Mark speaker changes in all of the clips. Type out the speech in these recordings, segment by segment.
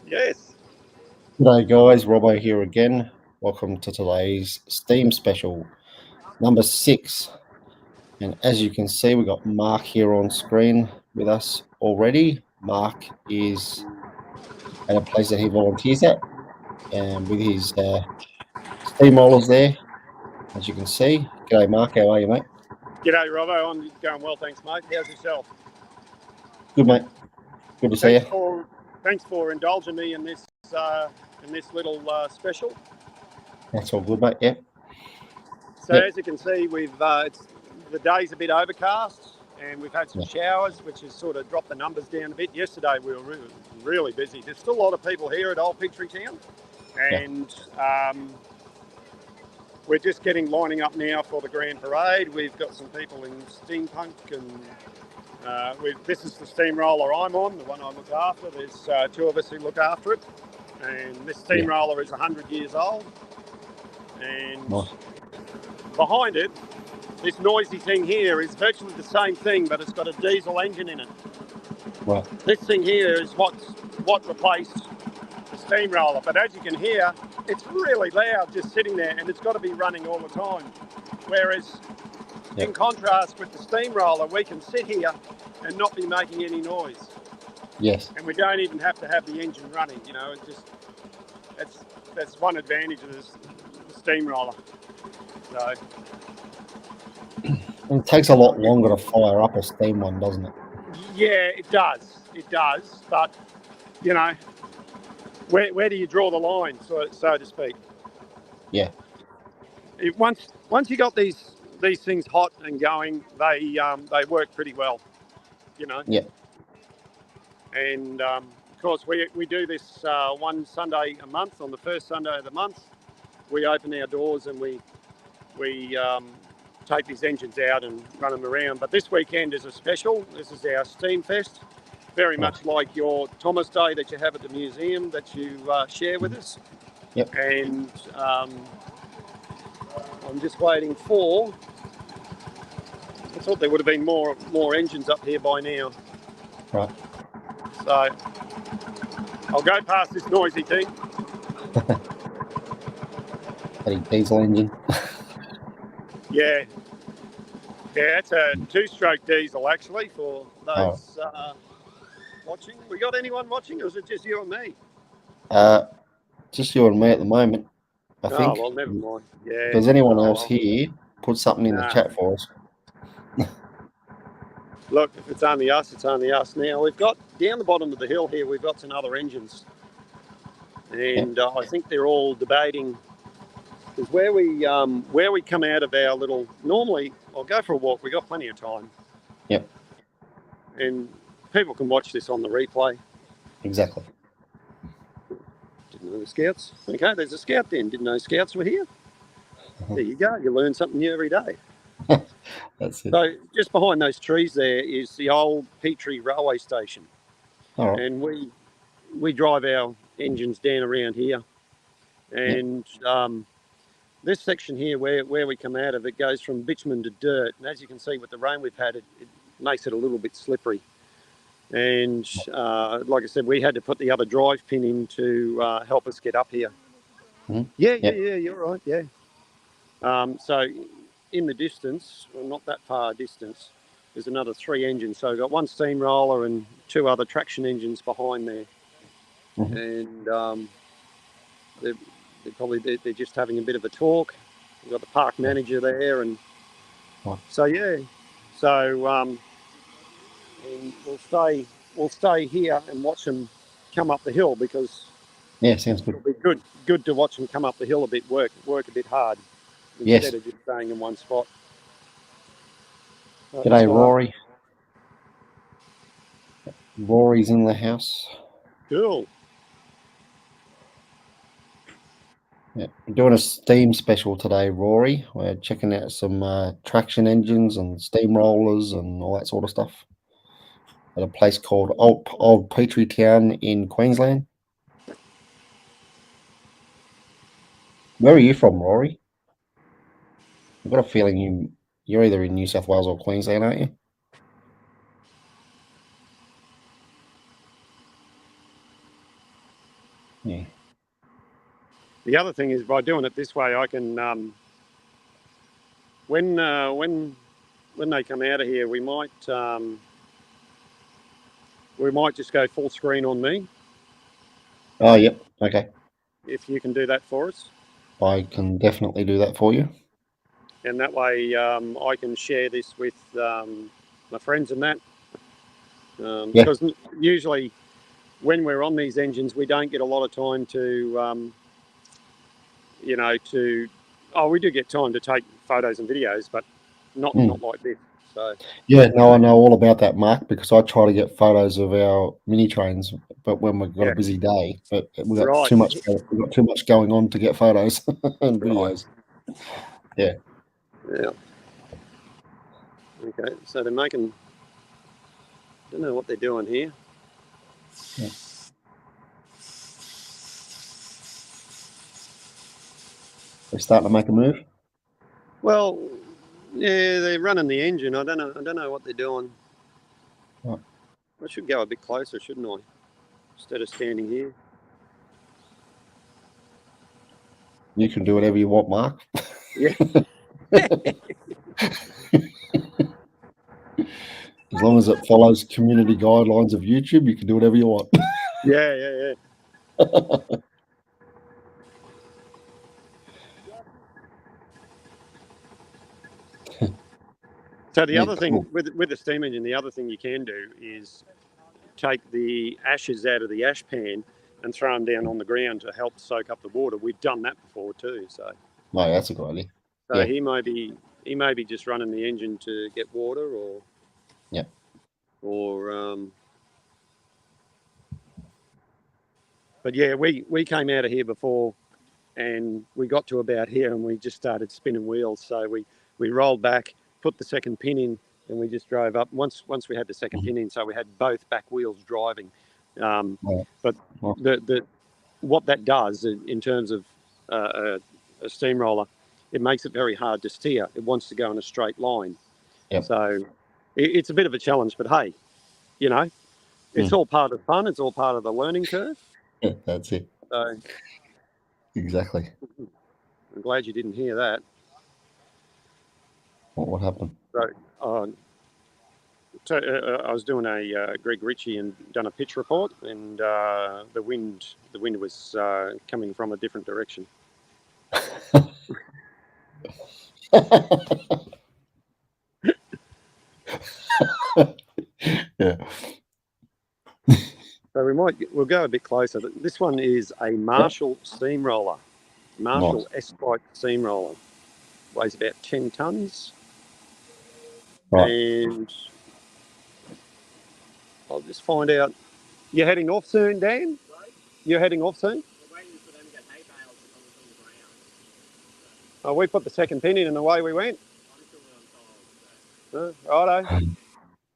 Speaker 1: Yes.
Speaker 2: G'day guys, Robbo here again. Welcome to today's Steam special, number 6. And as you can see, we've got Mark here on screen with us already. Mark is at a place that he volunteers at, and with his steamrollers there, as you can see. G'day Mark, how are you, mate?
Speaker 1: G'day, Robbo. I'm going well, thanks, mate. How's yourself?
Speaker 2: Good, mate. Good to see you.
Speaker 1: Thanks for indulging me in this little special.
Speaker 2: That's all good, mate. Yeah.
Speaker 1: So as you can see, the day's a bit overcast, and we've had some showers, which has sort of dropped the numbers down a bit. Yesterday we were really busy. There's still a lot of people here at Old Petrie Town, and we're just lining up now for the Grand Parade. We've got some people in steampunk, and this is the steamroller I'm on, the one I look after. There's two of us who look after it, and this steamroller is 100 years old. And behind it, this noisy thing here is virtually the same thing, but it's got a diesel engine in it.
Speaker 2: Right.
Speaker 1: This thing here is what replaced the steamroller, but as you can hear, it's really loud just sitting there, and it's got to be running all the time. Whereas, in contrast with the steamroller, we can sit here and not be making any noise.
Speaker 2: Yes.
Speaker 1: And we don't even have to have the engine running. You know, that's one advantage of the steamroller. So.
Speaker 2: It takes a lot longer to fire up a steam one, doesn't it?
Speaker 1: Yeah, it does. It does. But, you know, where do you draw the line, so to speak?
Speaker 2: Yeah.
Speaker 1: Once you got these things hot and going, they work pretty well, you know.
Speaker 2: Yeah.
Speaker 1: And of course, we do this one Sunday a month. On the first Sunday of the month, we open our doors and we take these engines out and run them around. But this weekend is a special. This is our Steam Fest, very much like your Thomas Day that you have at the museum that you share with us.
Speaker 2: Yep.
Speaker 1: And I'm just waiting for. I thought there would have been more engines up here by now.
Speaker 2: Right.
Speaker 1: So I'll go past this noisy thing.
Speaker 2: Diesel engine.
Speaker 1: Yeah, it's a 2-stroke diesel actually for those watching. We got anyone watching, or is it just you and me?
Speaker 2: Just you and me at the moment, I think.
Speaker 1: Oh, well, never mind. Yeah.
Speaker 2: If there's anyone else here, put something in the chat for us.
Speaker 1: Look, if it's only us, it's only us. Now, we've got, down the bottom of the hill here, we've got some other engines. And I think they're all debating, because where we come out of our little, normally, I'll go for a walk, we've got plenty of time.
Speaker 2: Yep.
Speaker 1: And people can watch this on the replay.
Speaker 2: Exactly.
Speaker 1: Didn't know the scouts. Okay, there's a scout then. Didn't know scouts were here. There you go. You learn something new every day.
Speaker 2: That's it.
Speaker 1: So just behind those trees there is the old Petrie railway station.
Speaker 2: All right.
Speaker 1: And we drive our engines down around here. And this section here where we come out of, it goes from bitumen to dirt. And as you can see with the rain we've had, it makes it a little bit slippery. And like I said, we had to put the other drive pin in to help us get up here.
Speaker 2: Mm-hmm.
Speaker 1: Yeah, you're right, yeah. So in the distance, well, not that far distance, there's another 3 engines. So we've got one steamroller and 2 other traction engines behind there. Mm-hmm. And they're just having a bit of a talk. We've got the park manager there, and so and we'll stay here and watch them come up the hill, because
Speaker 2: sounds good.
Speaker 1: It'll be good to watch them come up the hill a bit, work a bit hard instead of just staying in one spot.
Speaker 2: G'day, Rory. Rory's in the house.
Speaker 1: Cool.
Speaker 2: Yeah, we're doing a Steam special today, Rory. We're checking out some traction engines and steamrollers and all that sort of stuff at a place called Old Petrie Town in Queensland. Where are you from, Rory? I've got a feeling you're either in New South Wales or Queensland, aren't you? Yeah.
Speaker 1: The other thing is by doing it this way, I can when they come out of here, we might just go full screen on me.
Speaker 2: Oh, yep. Okay.
Speaker 1: If you can do that for us,
Speaker 2: I can definitely do that for you.
Speaker 1: and that way I can share this with my friends and that. Because usually when we're on these engines, we don't get a lot of time to, we do get time to take photos and videos, but not like this. So
Speaker 2: yeah, no, I know all about that, Mark, because I try to get photos of our mini trains, but when we've got a busy day, but we've got too much going on to get photos and videos. Yeah.
Speaker 1: Yeah. Okay, so they're making. I don't know what they're doing here.
Speaker 2: Yeah. They're starting to make a move.
Speaker 1: Well, yeah, they're running the engine. I don't know what they're doing.
Speaker 2: Right.
Speaker 1: I should go a bit closer, shouldn't I? Instead of standing here.
Speaker 2: You can do whatever you want, Mark.
Speaker 1: Yeah.
Speaker 2: As long as it follows community guidelines of YouTube, you can do whatever you want.
Speaker 1: Yeah. So the other thing with the steam engine, the other thing you can do is take the ashes out of the ash pan and throw them down on the ground to help soak up the water. We've done that before too. So
Speaker 2: That's a good idea.
Speaker 1: So he may be just running the engine to get water, or but yeah, we came out of here before, and we got to about here, and we just started spinning wheels. So we rolled back, put the second pin in, and we just drove up. Once we had the second pin in, so we had both back wheels driving. But the what that does in terms of a steamroller, it makes it very hard to steer. It wants to go in a straight line.
Speaker 2: Yep.
Speaker 1: So it's a bit of a challenge, but hey, it's all part of fun. It's all part of the learning curve.
Speaker 2: Yeah, that's it.
Speaker 1: So
Speaker 2: exactly.
Speaker 1: I'm glad you didn't hear that.
Speaker 2: What happened?
Speaker 1: So I was doing a Greg Ritchie and done a pitch report, and the wind was coming from a different direction.
Speaker 2: Yeah.
Speaker 1: So we'll go a bit closer. This one is a Marshall steamroller, Marshall S-Bike steamroller. Weighs about 10 tons.
Speaker 2: Right.
Speaker 1: And I'll just find out. You're heading off soon, Dan? You're heading off soon?
Speaker 3: We're waiting for them to get hay bales on the ground.
Speaker 1: Oh, we put the second pin in and away we went.
Speaker 3: I'm still on told.
Speaker 1: Righto.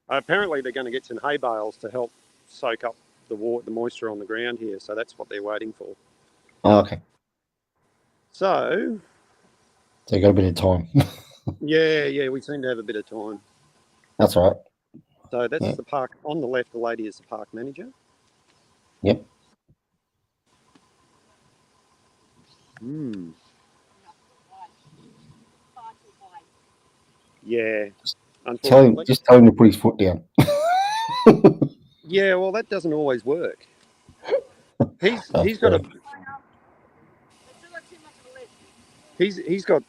Speaker 1: Apparently they're going to get some hay bales to help soak up the moisture on the ground here. So that's what they're waiting for.
Speaker 2: Oh, okay.
Speaker 1: So
Speaker 2: you got a bit of time.
Speaker 1: yeah, we seem to have a bit of time.
Speaker 2: That's all right.
Speaker 1: So that's the park. On the left, the lady is the park manager.
Speaker 2: Yep.
Speaker 1: Yeah.
Speaker 2: Just tell him to put his foot down.
Speaker 1: Yeah, well, that doesn't always work. He's got he's got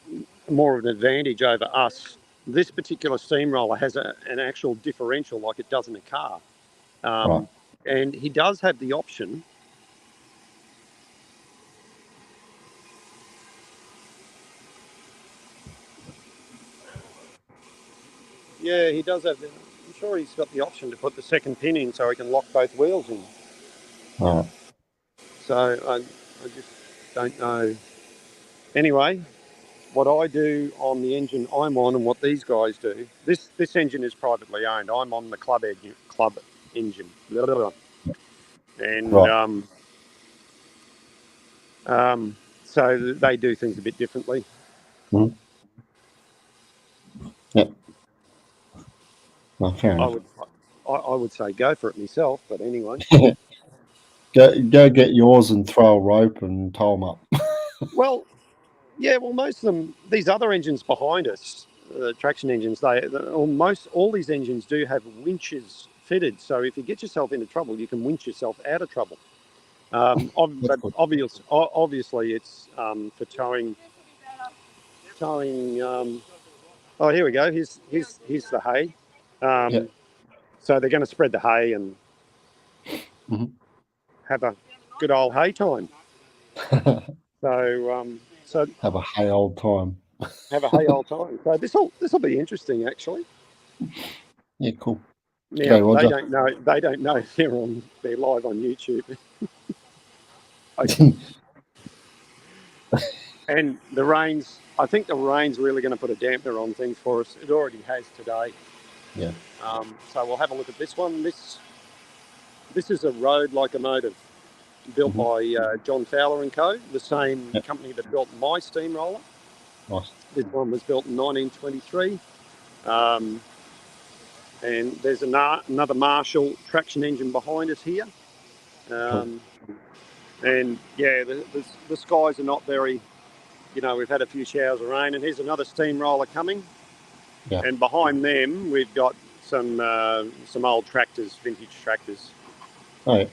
Speaker 1: more of an advantage over us. This particular steamroller has an actual differential like it does in a car.
Speaker 2: Right.
Speaker 1: And he does have the option. Yeah, he does have. I'm sure he's got the option to put the second pin in so he can lock both wheels in.
Speaker 2: Right.
Speaker 1: So I just don't know. Anyway, what I do on the engine I'm on and what these guys do. This engine is privately owned. I'm on the club engine. Blah, blah, blah. And so they do things a bit differently.
Speaker 2: Mm-hmm. Yep. Well, fair enough.
Speaker 1: I would say go for it myself, but anyway.
Speaker 2: Go get yours and throw a rope and tow them up.
Speaker 1: Well, yeah, well, most of them, these other engines behind us, traction engines, almost all these engines do have winches fitted. So if you get yourself into trouble, you can winch yourself out of trouble.
Speaker 2: That's
Speaker 1: But
Speaker 2: good.
Speaker 1: obviously, it's for towing. Towing. Oh, here we go. Here's the hay.
Speaker 2: Yeah.
Speaker 1: So they're going to spread the hay and
Speaker 2: Mhm.
Speaker 1: have a good old hay time. So
Speaker 2: Have a hay old time.
Speaker 1: have a hay old time. So this will be interesting, actually.
Speaker 2: Yeah, cool.
Speaker 1: Now
Speaker 2: Okay, Roger.
Speaker 1: they don't know they're live on YouTube. And the rain's, I think the rain's really going to put a dampener on things for us. It already has today.
Speaker 2: Yeah.
Speaker 1: So we'll have a look at this one. This is a road locomotive built by John Fowler and Co., the same
Speaker 2: Yep.
Speaker 1: company that built my steamroller.
Speaker 2: Nice.
Speaker 1: This one was built in 1923. And there's another Marshall traction engine behind us here. And yeah, the skies are not very, we've had a few showers of rain, and here's another steamroller coming.
Speaker 2: Yeah.
Speaker 1: And behind them, we've got some old tractors, vintage tractors.
Speaker 2: Oh, yeah.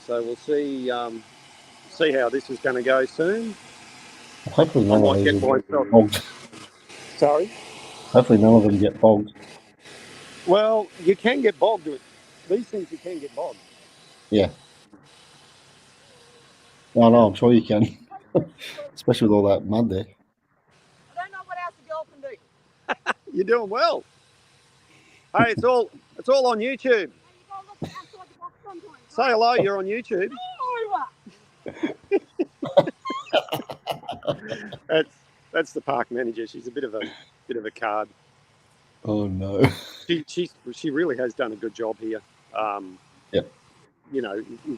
Speaker 1: So we'll see how this is going to go soon.
Speaker 2: Hopefully
Speaker 1: I
Speaker 2: none of
Speaker 1: might
Speaker 2: these
Speaker 1: get
Speaker 2: will get
Speaker 1: myself.
Speaker 2: bogged.
Speaker 1: Sorry.
Speaker 2: Hopefully none of them get bogged.
Speaker 1: Well, you can get bogged with these things. You can get bogged.
Speaker 2: Yeah. No, I'm sure you can. Especially with all that mud there.
Speaker 3: I don't know what else a girl can do.
Speaker 1: You're doing well. Hey, it's all on YouTube.
Speaker 3: You gotta look outside the box sometimes.
Speaker 1: Say hello. You're on YouTube. That's the park manager. She's a bit of a card.
Speaker 2: Oh no.
Speaker 1: She really has done a good job here.
Speaker 2: Yep.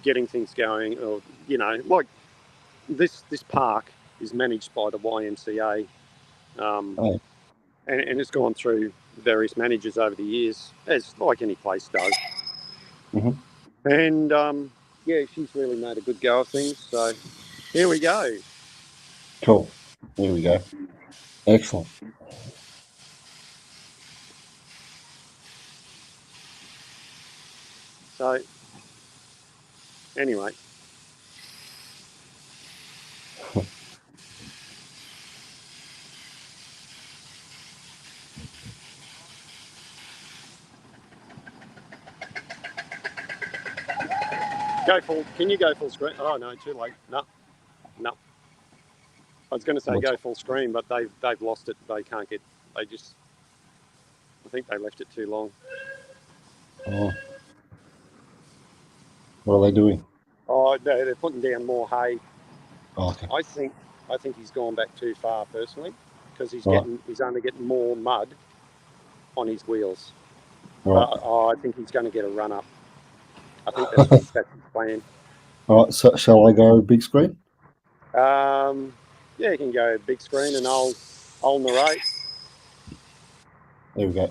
Speaker 1: Getting things going, or like this park is managed by the YMCA,
Speaker 2: Oh.
Speaker 1: and it's gone through various managers over the years, as like any place does.
Speaker 2: Mhm.
Speaker 1: And yeah, she's really made a good go of things. So here we go.
Speaker 2: Cool. There we go. Excellent.
Speaker 1: So anyway. Can you go full screen? Oh no, too late. No. I was going to say go full screen, but they've lost it. They can't get. I think they left it too long.
Speaker 2: Oh. What are they doing?
Speaker 1: Oh, they're putting down more hay.
Speaker 2: Oh, okay.
Speaker 1: I think he's gone back too far personally, because he's
Speaker 2: Right.
Speaker 1: only getting more mud on his wheels.
Speaker 2: Right.
Speaker 1: I think he's going to get a run up. I think that's his plan.
Speaker 2: All right. So shall I go big screen?
Speaker 1: Yeah, you can go big screen and I'll narrate.
Speaker 2: There we go.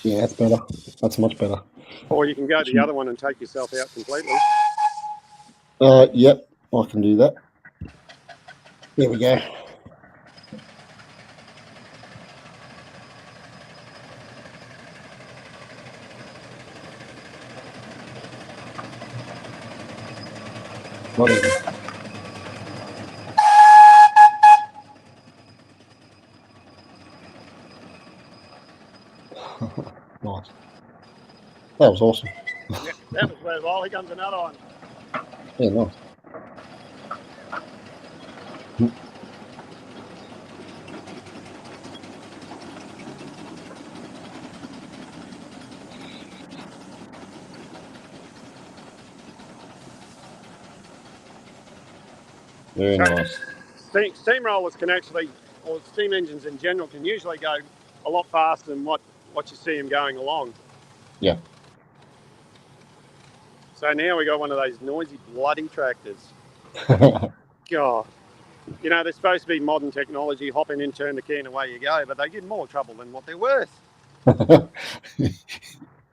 Speaker 2: Yeah, that's better. That's much better.
Speaker 1: Or you can go the other one and take yourself out completely.
Speaker 2: Yep, I can do that. There we go. Whatever. Nice. That was awesome.
Speaker 1: Yeah, that was where. Well, here comes another one.
Speaker 2: Yeah, nice. Very nice.
Speaker 1: Steamrollers can actually, or steam engines in general, can usually go a lot faster than what you see them going along.
Speaker 2: Yeah.
Speaker 1: So now we got one of those noisy bloody tractors. God. They're supposed to be modern technology, hop in, turn the key and away you go, but they get more trouble than what they're worth.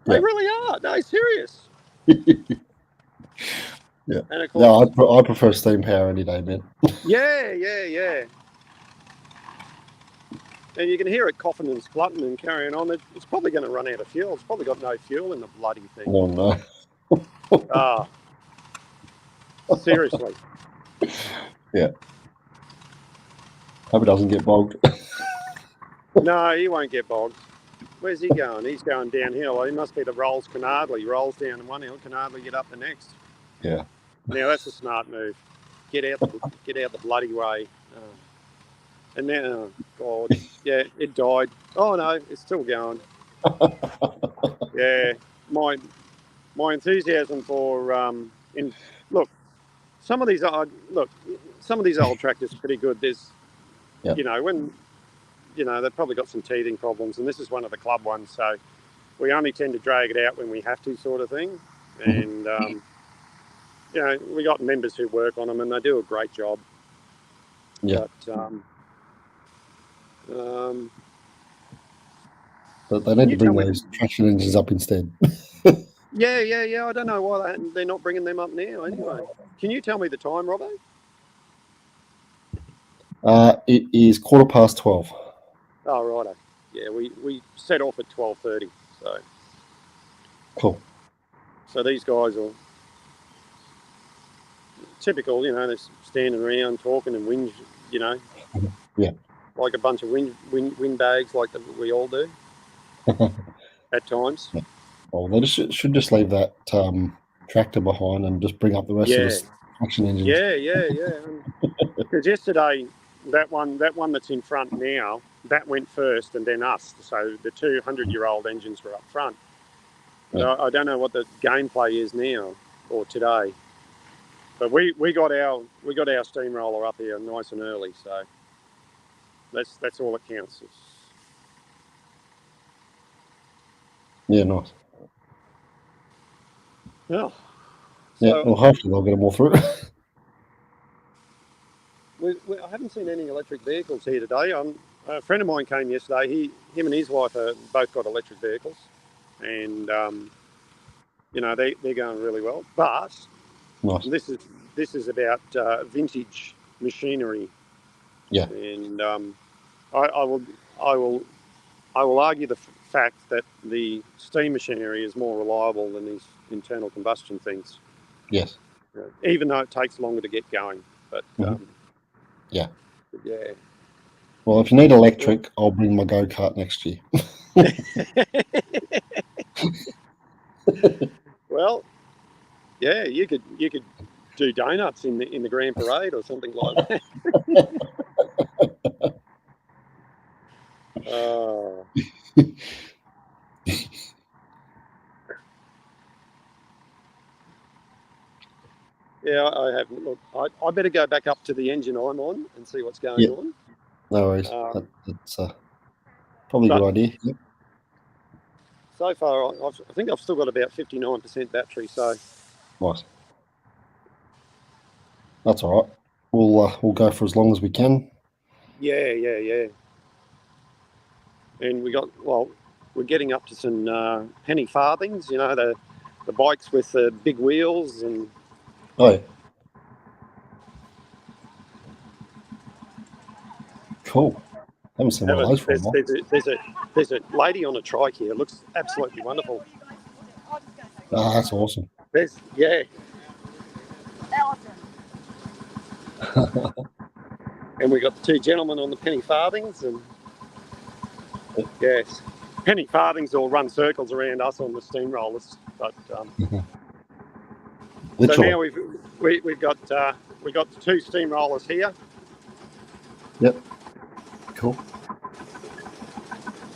Speaker 2: Yeah.
Speaker 1: They really are. No, serious.
Speaker 2: Yeah.
Speaker 1: And of
Speaker 2: No,
Speaker 1: course,
Speaker 2: I prefer steam power any day, man.
Speaker 1: yeah. And you can hear it coughing and splutting and carrying on. It's probably going to run out of fuel. It's probably got no fuel in the bloody thing.
Speaker 2: Oh no.
Speaker 1: Ah, seriously.
Speaker 2: Hope it doesn't get bogged.
Speaker 1: No, he won't get bogged. Where's he going? He's going downhill. He must be the Rolls Canardly. He rolls down one hill, Canardly get up the next.
Speaker 2: Yeah.
Speaker 1: Now that's a smart move. Get out the bloody way. And now, God, yeah, it died. Oh no, it's still going. Yeah, my enthusiasm for some of these old tractors are pretty good. There's,
Speaker 2: Yeah.
Speaker 1: they've probably got some teething problems, and this is one of the club ones. So we only tend to drag it out when we have to, sort of thing. And we got members who work on them, and they do a great job.
Speaker 2: Yeah. But they need to bring those traction engines up instead.
Speaker 1: Yeah. I don't know why they're not bringing them up now. Anyway, can you tell me the time, Robbo?
Speaker 2: It is 12:15.
Speaker 1: Oh, righto. Yeah, we set off at 12:30. So
Speaker 2: Cool.
Speaker 1: So these guys are typical, they're standing around talking and whinge,
Speaker 2: Yeah.
Speaker 1: like a bunch of windbags, like we all do at times.
Speaker 2: Yeah. Well, they should just leave that tractor behind and just bring up the rest of the traction engines.
Speaker 1: Yeah. Because yesterday, that one that's in front now, that went first and then us. So the 200-year-old engines were up front. But I don't know what the gameplay is now or today. But we got our steamroller up here nice and early, so that's all that counts.
Speaker 2: Yeah, nice.
Speaker 1: Yeah.
Speaker 2: Yeah, well, hopefully they'll get them all through.
Speaker 1: I haven't seen any electric vehicles here today. A friend of mine came yesterday. Him and his wife both got electric vehicles, and they're going really well. But
Speaker 2: nice.
Speaker 1: this is about vintage machinery.
Speaker 2: Yeah.
Speaker 1: And I will argue the fact that the steam machinery is more reliable than these internal combustion things.
Speaker 2: Yes.
Speaker 1: Even though it takes longer to get going, but
Speaker 2: yeah.
Speaker 1: Well,
Speaker 2: if you need electric, I'll bring my go-kart next year.
Speaker 1: Well, yeah, you could do donuts in the Grand Parade or something like that. Yeah, I haven't. Look, I better go back up to the engine I'm on and see what's going on.
Speaker 2: No worries. That's probably a good idea. Yep.
Speaker 1: So far, I think I've still got about 59% battery. So
Speaker 2: nice. That's all right. We'll go for as long as we can.
Speaker 1: Yeah. And we're getting up to some penny farthings. The bikes with the big wheels and.
Speaker 2: Oh, yeah. Cool. Haven't seen one of those for a while.
Speaker 1: There's a lady on a trike here. It looks absolutely wonderful.
Speaker 2: Oh, that's awesome.
Speaker 1: And we got the two gentlemen on the penny farthings, and yes, penny farthings all run circles around us on the steamrollers. But so now we've got the two steamrollers here.
Speaker 2: Yep. Cool.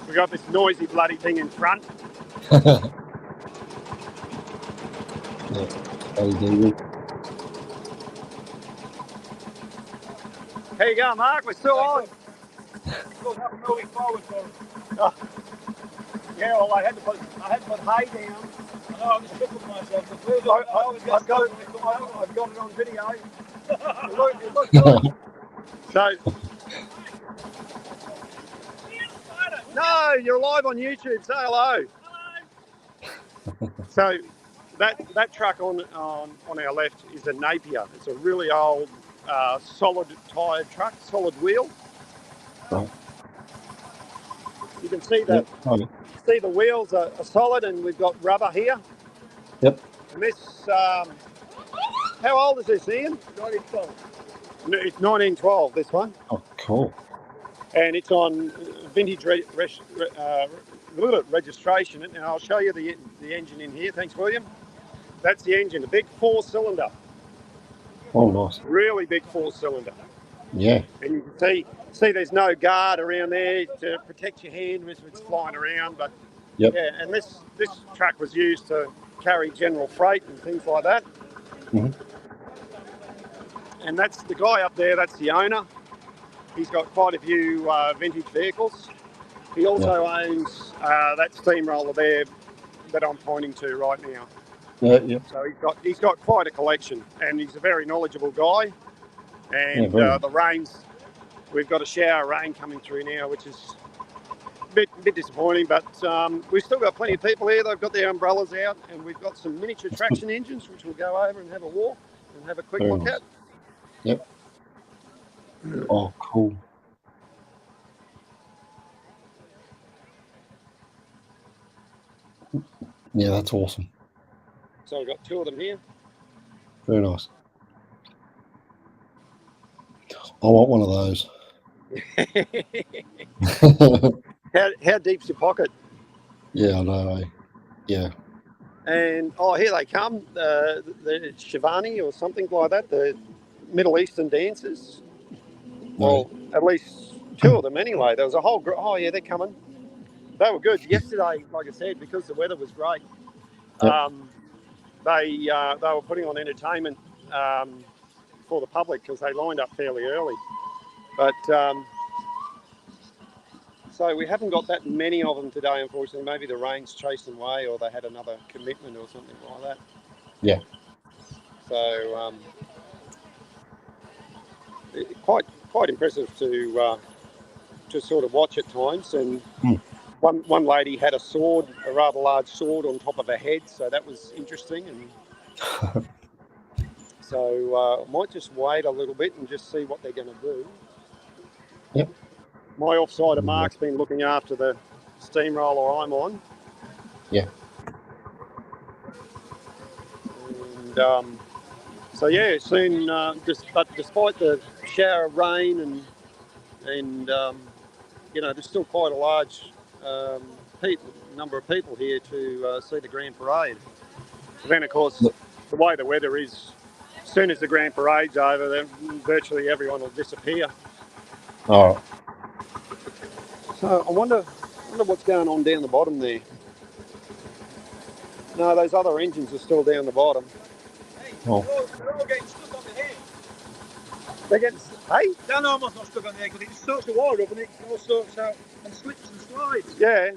Speaker 1: We got this noisy bloody thing in front.
Speaker 2: Yeah.
Speaker 1: How you going, Mark? We're still on.
Speaker 4: Still have moving forward for
Speaker 1: Yeah, well, I had to put hay down.
Speaker 4: I know, I'm just tripping myself.
Speaker 1: I've got it on video. It looks good. So, no, you're live on YouTube. Say hello. So that truck on our left is a Napier. It's a really old, solid tyred truck, solid wheel.
Speaker 2: Right.
Speaker 1: You can see
Speaker 2: Yep. Oh,
Speaker 1: the wheels are solid, and we've got rubber here.
Speaker 2: yep.
Speaker 1: And this, how old is this, Ian?
Speaker 4: 1912.
Speaker 1: It's 1912. This one,
Speaker 2: Oh, cool.
Speaker 1: and it's on vintage registration. And I'll show you the engine in here. Thanks, William. That's the engine, a big 4-cylinder,
Speaker 2: Oh, nice.
Speaker 1: really big 4-cylinder.
Speaker 2: Yeah.
Speaker 1: And you can see there's no guard around there to protect your hand if it's flying around. But
Speaker 2: Yep.
Speaker 1: yeah, and this truck was used to carry general freight and things like that.
Speaker 2: Mhm.
Speaker 1: And that's the guy up there, that's the owner. He's got quite a few vintage vehicles. He also owns that steamroller there that I'm pointing to right now.
Speaker 2: Yeah.
Speaker 1: So he's got quite a collection, and he's a very knowledgeable guy. And
Speaker 2: brilliant.
Speaker 1: the rains, we've got a shower of rain coming through now, which is a bit disappointing, but we've still got plenty of people here. They've got their umbrellas out, and we've got some miniature traction engines, which we'll go over and have a walk and have a quick
Speaker 2: Very
Speaker 1: look
Speaker 2: nice.
Speaker 1: at.
Speaker 2: Yep. Oh, cool. Yeah, that's awesome.
Speaker 1: So we've got 2 of them here.
Speaker 2: Very nice. I want one of those.
Speaker 1: How deep's your pocket?
Speaker 2: Yeah, I know. Yeah.
Speaker 1: And here they come, the Shivani or something like that, the Middle Eastern dancers. Well, at least 2 of them anyway. There was a whole group. Oh yeah, they're coming. They were good. Yesterday, like I said, because the weather was great,
Speaker 2: Yep.
Speaker 1: they were putting on entertainment for the public because they lined up fairly early. But so we haven't got that many of them today, unfortunately. Maybe the rain's chased them away, or they had another commitment or something like that.
Speaker 2: Yeah.
Speaker 1: So quite impressive to sort of watch at times. And one lady had a sword, a rather large sword, on top of her head, so that was interesting. And so I might just wait a little bit and just see what they're going to do.
Speaker 2: Yep.
Speaker 1: My offsider Mark's been looking after the steamroller I'm on.
Speaker 2: Yeah.
Speaker 1: And so yeah, soon. But despite the shower of rain and there's still quite a large number of people here to see the Grand Parade. But then, of course, the way the weather is, as soon as the Grand Parade's over, then virtually everyone will disappear.
Speaker 2: All right.
Speaker 1: So I wonder what's going on down the bottom there. No, those other engines are still down the bottom.
Speaker 4: Hey,
Speaker 2: Oh.
Speaker 4: they're all getting stuck on the head.
Speaker 1: They're getting, hey?
Speaker 4: Dan almost not stuck on the head because it just sorts the water up and it all sorts out and slips and slides.
Speaker 1: Yeah,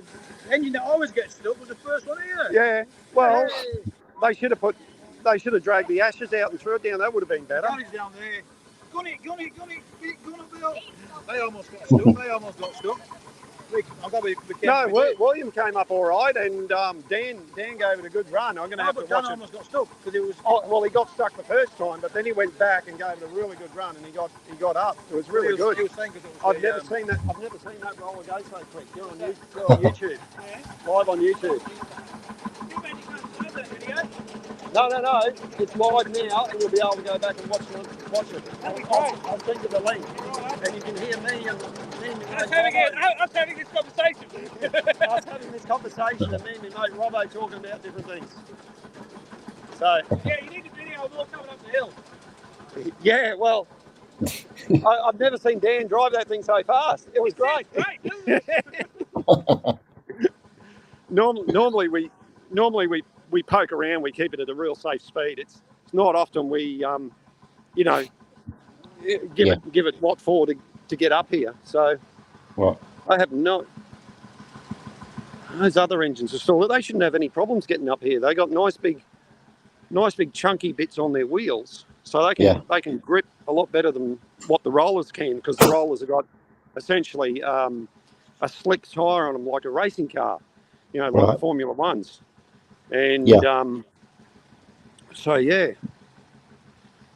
Speaker 4: The engine that always gets stuck was the first one here.
Speaker 1: yeah. Well,
Speaker 4: Hey,
Speaker 1: they should have dragged the ashes out and threw it down. That would have been better.
Speaker 4: Danny's down there. Gun it, get it, gun up there. They almost got stuck. I've got to be careful.
Speaker 1: No,
Speaker 4: with it.
Speaker 1: William came up all right, and Dan gave it a good run. I'm going to
Speaker 4: No,
Speaker 1: have to
Speaker 4: but
Speaker 1: watch
Speaker 4: Dan
Speaker 1: it.
Speaker 4: almost got stuck because it was.
Speaker 1: Oh, well, he got stuck the first time, but then he went back and gave it a really good run, and he got up. It was really good.
Speaker 4: He was saying 'cause it was
Speaker 1: I've never seen that roller go so quick. You're on YouTube, live on YouTube. No, it's live now, and you'll be able to go back and watch it. I'll send you the link, and you can hear me and
Speaker 4: I was having this conversation.
Speaker 1: I was having this conversation, and me and my mate Robbo talking about different things. So
Speaker 4: Yeah, you need a video of all coming up the hill.
Speaker 1: yeah, well, I've never seen Dan drive that thing so fast. It was great. Normally we poke around. We keep it at a real safe speed. It's not often we give it what for to get up here. So
Speaker 2: Right.
Speaker 1: I have no. Those other engines are still. They shouldn't have any problems getting up here. They got nice big chunky bits on their wheels, so they can grip a lot better than what the rollers can, because the rollers have got essentially a slick tyre on them like a racing car, like
Speaker 2: Right.
Speaker 1: the Formula Ones. And
Speaker 2: Yeah.
Speaker 1: so yeah.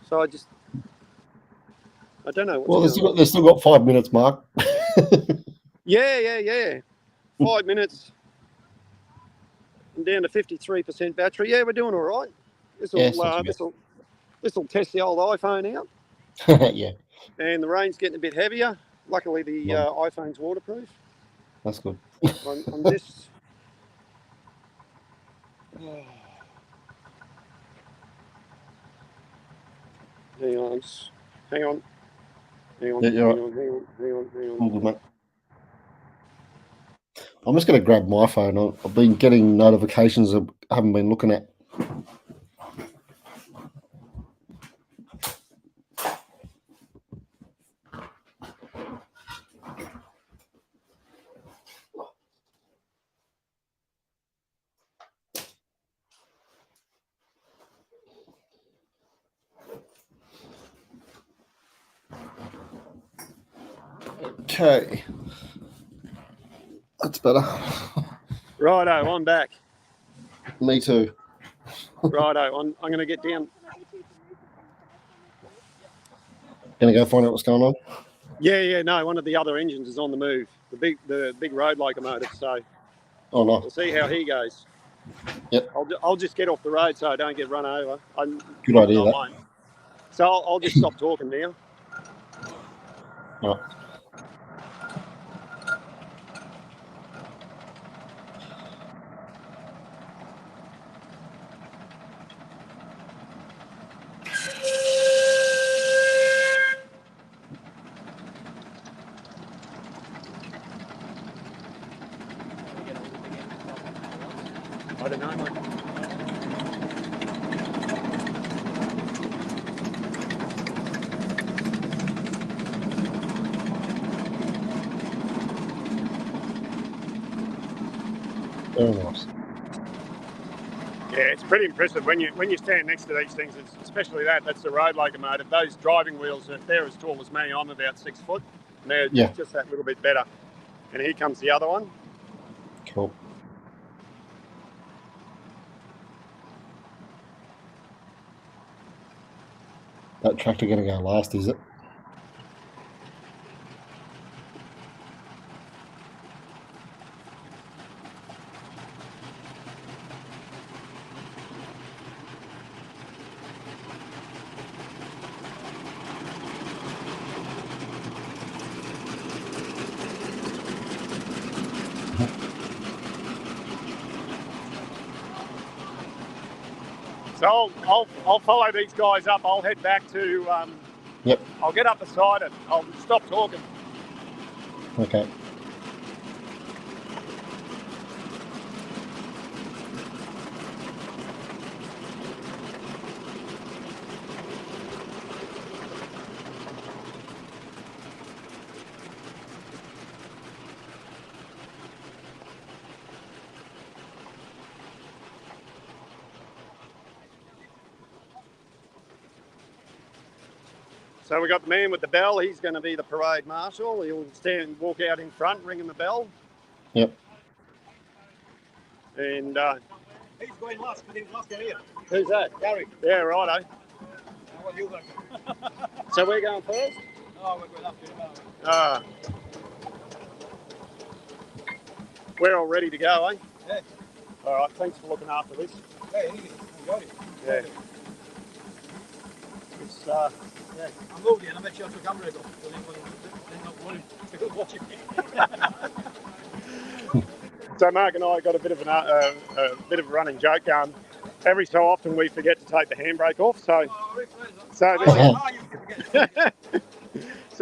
Speaker 1: So I don't know what's
Speaker 2: Well,
Speaker 1: going on.
Speaker 2: they've still got 5 minutes, Mark.
Speaker 1: Yeah. 5 minutes. I'm down to 53% battery. Yeah, we're doing all right. This
Speaker 2: Yeah, it's not too
Speaker 1: this will test the old iPhone out.
Speaker 2: bad. Yeah,
Speaker 1: And the rain's getting a bit heavier. Luckily, the iPhone's waterproof.
Speaker 2: that's good.
Speaker 1: I'm just. Hang on. Hang on.
Speaker 2: Yeah, you're right.
Speaker 1: Hang on.
Speaker 2: All good, mate. I'm just going to grab my phone. I've been getting notifications I haven't been looking at. Okay. That's better.
Speaker 1: Righto, I'm back.
Speaker 2: Me too.
Speaker 1: Righto, I'm going to get down.
Speaker 2: Going to go find out what's going on?
Speaker 1: Yeah. No, one of the other engines is on the move. The big road locomotive. So
Speaker 2: Oh, no.
Speaker 1: we'll see how he goes.
Speaker 2: Yep.
Speaker 1: I'll just get off the road so I don't get run over.
Speaker 2: Good idea, that.
Speaker 1: Won't. So I'll just stop talking now.
Speaker 2: All right.
Speaker 1: I don't know, mate.
Speaker 2: Very nice.
Speaker 1: Yeah, it's pretty impressive when you stand next to these things, especially that's the road locomotive. Those driving wheels, they're as tall as me. I'm about 6 foot. And they're just that little bit better. And here comes the other one.
Speaker 2: Cool. That tractor going to go last, is it?
Speaker 1: So I'll follow these guys up. I'll head back to.
Speaker 2: Yep.
Speaker 1: I'll get up beside it. I'll stop talking.
Speaker 2: Okay.
Speaker 1: So we got the man with the bell. He's going to be the parade marshal. He'll walk out in front, ringing the bell.
Speaker 2: Yep.
Speaker 1: And
Speaker 4: He's going last because he was last here.
Speaker 1: who's that?
Speaker 4: Gary.
Speaker 1: Yeah, righto.
Speaker 4: What are you going?
Speaker 1: So we're going first.
Speaker 4: Oh, we're going after him.
Speaker 1: Ah. We're all ready to go, eh?
Speaker 4: Yeah.
Speaker 1: All right. Thanks for looking after this.
Speaker 4: Hey, easy. Enjoy it.
Speaker 1: Yeah. It's
Speaker 4: Yeah. I'm moving and I make sure I took camera go. So they're not worried. They're watching me.
Speaker 1: So Mark and I got a bit of a running joke going. Every so often we forget to take the handbrake off. So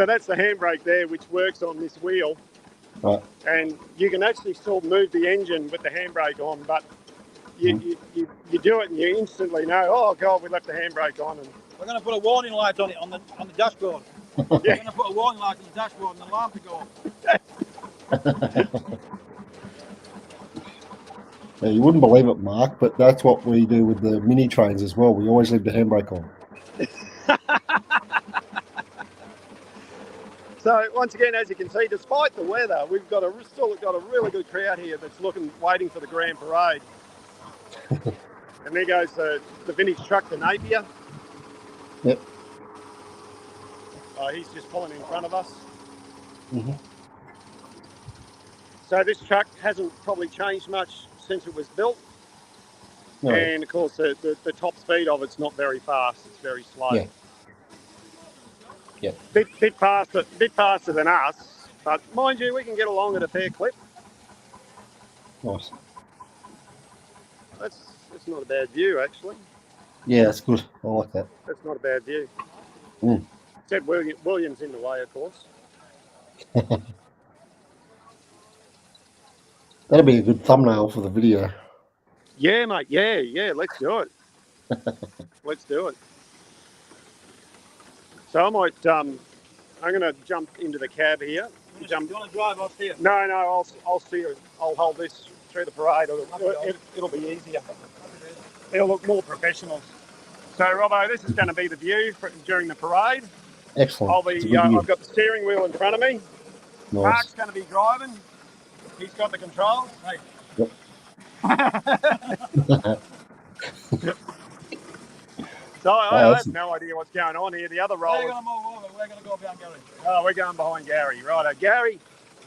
Speaker 1: that's the handbrake there, which works on this wheel.
Speaker 2: Right.
Speaker 1: And you can actually still move the engine with the handbrake on, but you do it and you instantly know, oh God, we left the handbrake on. And
Speaker 4: we're going to put a warning light on it on the dashboard.
Speaker 1: Yeah.
Speaker 4: We're going to put a warning light on the dashboard and an alarm to go off.
Speaker 2: Yeah, you wouldn't believe it, Mark, but that's what we do with the mini trains as well. We always leave the handbrake on.
Speaker 1: So once again, as you can see, despite the weather, we've still got a really good crowd here that's waiting for the Grand Parade. And there goes the vintage truck, the Napier.
Speaker 2: Yep.
Speaker 1: He's just pulling in front of us.
Speaker 2: Mm-hmm.
Speaker 1: So this truck hasn't probably changed much since it was built.
Speaker 2: No.
Speaker 1: And of course, the top speed of it's not very fast. It's very slow.
Speaker 2: Yeah. Yeah.
Speaker 1: Bit faster than us. But mind you, we can get along at a fair clip.
Speaker 2: Nice.
Speaker 1: That's not a bad view, actually.
Speaker 2: Yeah, that's good. I like that.
Speaker 1: That's not a bad view.
Speaker 2: Mm.
Speaker 1: Except William's in the way, of course.
Speaker 2: That'll be a good thumbnail for the video.
Speaker 1: Yeah, mate. Yeah. Let's do it. Let's do it. So I might. I'm going to jump into the cab here.
Speaker 4: Do you want to drive off here?
Speaker 1: No. I'll steer it. I'll hold this through the parade. It'll be easier. It'll look more professional. So, Robbo, this is going to be the view during the parade.
Speaker 2: Excellent.
Speaker 1: I've got the steering wheel in front of me.
Speaker 2: Nice.
Speaker 1: Mark's going to be driving. He's got the controls. Hey.
Speaker 2: Yep.
Speaker 1: So I have no idea what's going on here. The other rollers.
Speaker 4: We're going to move over. We're going to go behind Gary.
Speaker 1: Oh, we're going behind Gary. Right.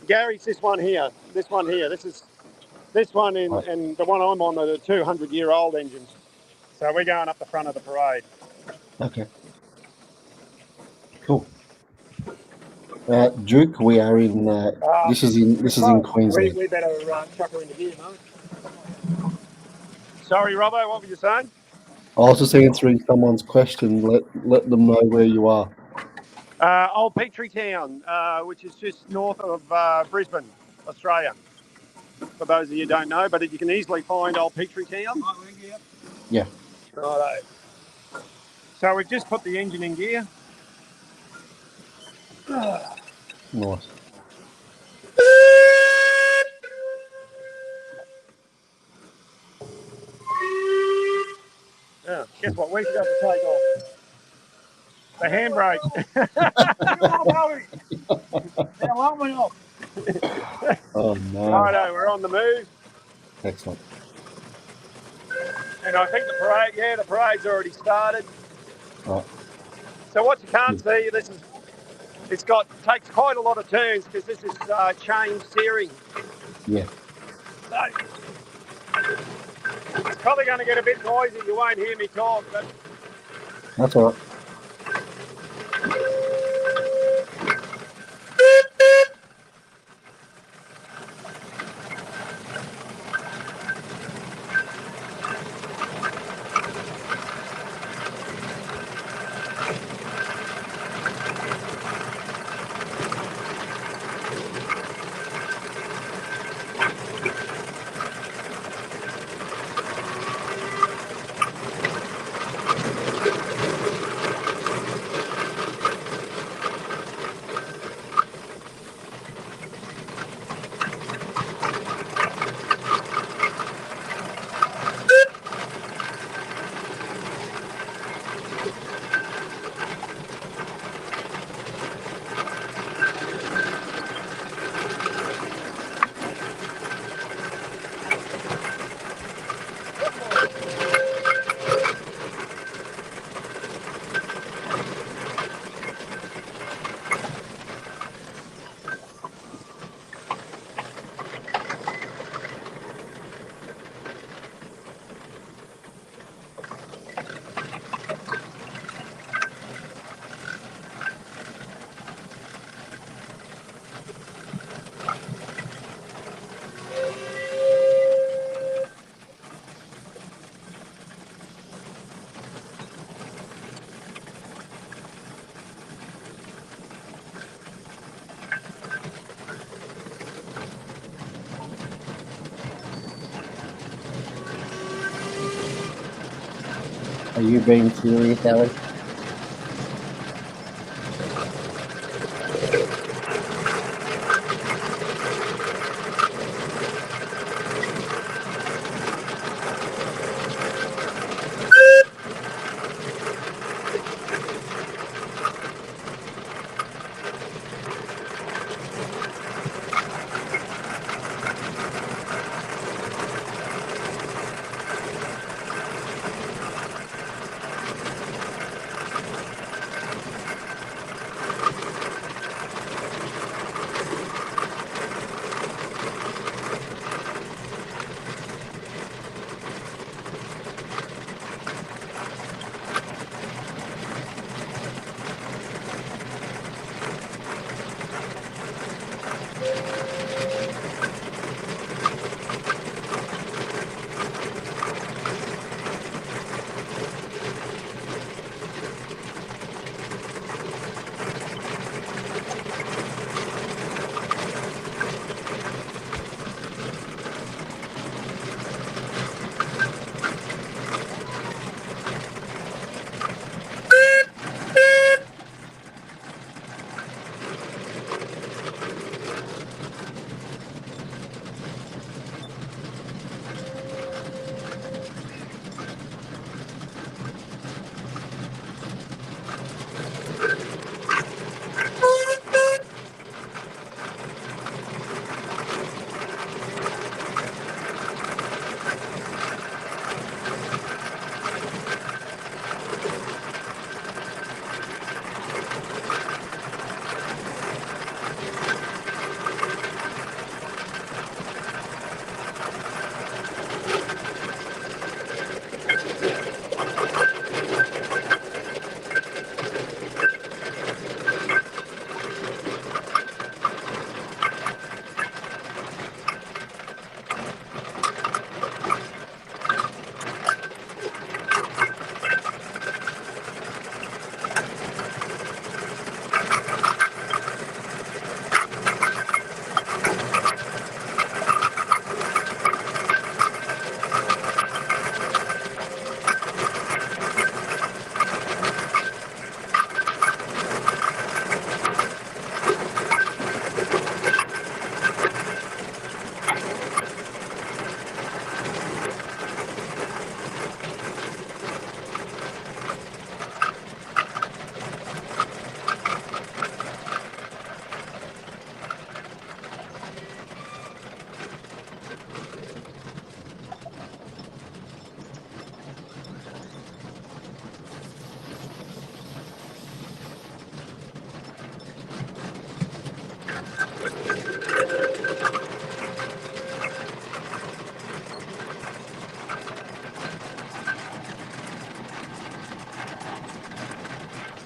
Speaker 1: Gary's this one here. This one here. This one and the one I'm on are the 200-year-old engines. So we're going up the front of the parade.
Speaker 2: Okay. Cool. Duke, we are in. This is in Queensland.
Speaker 1: We better chuck her into gear, no? Sorry, Robbo. What were you saying?
Speaker 2: I was just answering someone's question. Let them know where you are.
Speaker 1: Old Petrie Town, which is just north of Brisbane, Australia. For those of you who don't know, but you can easily find Old Petrie Town.
Speaker 2: Yeah.
Speaker 1: Righto. So we've just put the engine in gear.
Speaker 2: Nice.
Speaker 1: Yeah, guess what? We forgot to take off. The handbrake.
Speaker 2: Oh no.
Speaker 1: Righto, we're on the move.
Speaker 2: Excellent.
Speaker 1: And I think the parade's already started.
Speaker 2: Right.
Speaker 1: So what you can't see, takes quite a lot of turns because this is chain steering.
Speaker 2: Yeah.
Speaker 1: So it's probably going to get a bit noisy. You won't hear me talk, but
Speaker 2: That's all right. Are you being serious, Ali?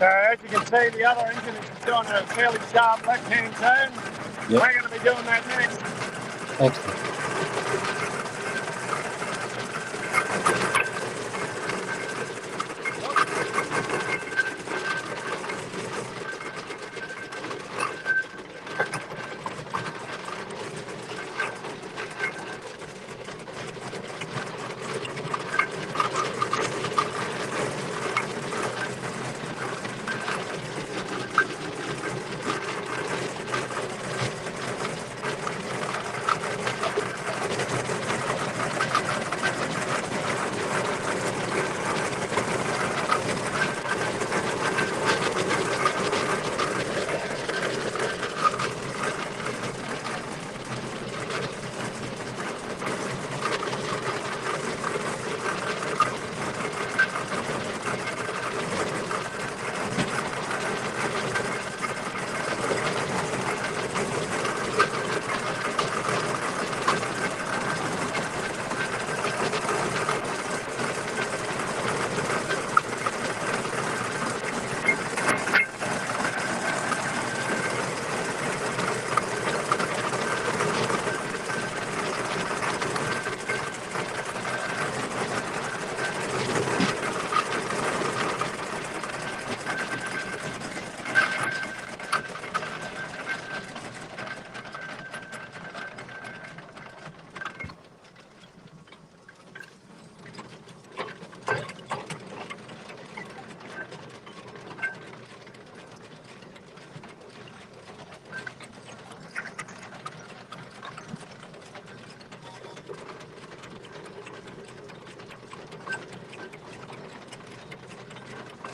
Speaker 1: So as you can see, the other engine is doing a fairly sharp left-hand turn.
Speaker 2: Yep.
Speaker 1: We're going to be doing that next.
Speaker 2: Excellent.